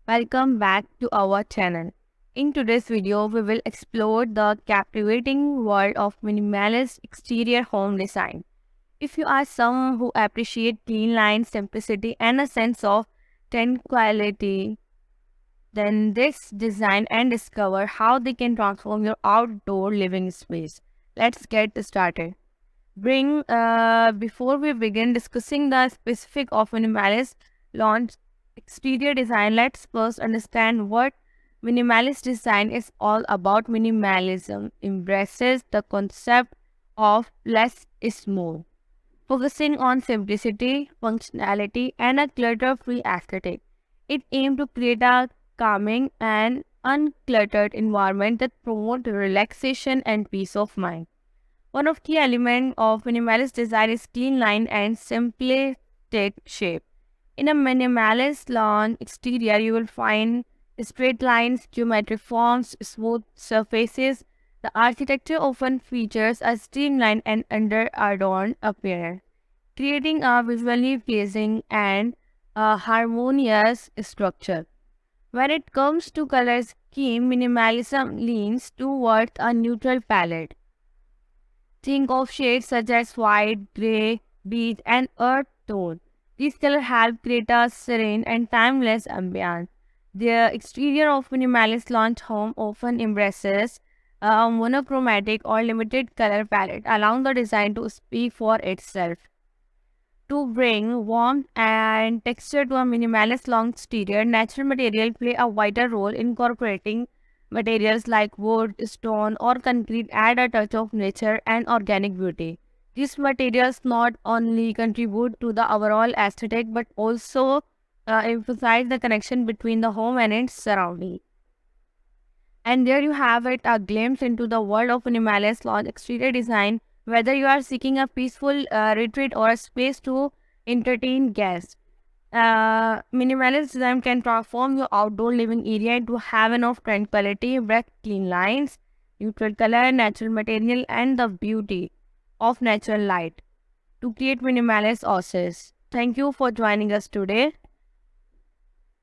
Welcome back to our channel. In today's video, we will explore the captivating world of minimalist exterior home design. If you are someone who appreciates clean lines, simplicity, and a sense of tranquility, then this design and discover how they can transform your outdoor living space. Let's get started. Before we begin discussing the specific of minimalist launch exterior design, let's first understand what minimalist design is all about. Minimalism embraces the concept of less is more, focusing on simplicity, functionality, and a clutter-free aesthetic. It aims to create a calming and uncluttered environment that promotes relaxation and peace of mind. One of key elements of minimalist design is clean line and simplistic shape. In a minimalist lawn exterior, you will find straight lines, geometric forms, smooth surfaces. The architecture often features a streamlined and under-adorned appearance, creating a visually pleasing and harmonious structure. When it comes to color scheme, minimalism leans towards a neutral palette. Think of shades such as white, grey, beige, and earth tone. These colors help create a serene and timeless ambience. The exterior of minimalist launch home often embraces a monochromatic or limited color palette, allowing the design to speak for itself. To bring warmth and texture to a minimalist long exterior, natural materials play a vital role. Incorporating materials like wood, stone, or concrete add a touch of nature and organic beauty. These materials not only contribute to the overall aesthetic but also emphasize the connection between the home and its surroundings. And there you have it, a glimpse into the world of minimalist launch exterior design. Whether you are seeking a peaceful retreat or a space to entertain guests, minimalist design can transform your outdoor living area into heaven of tranquility, bright clean lines, neutral color, natural material, and the beauty of natural light to create minimalist oasis. Thank you for joining us today.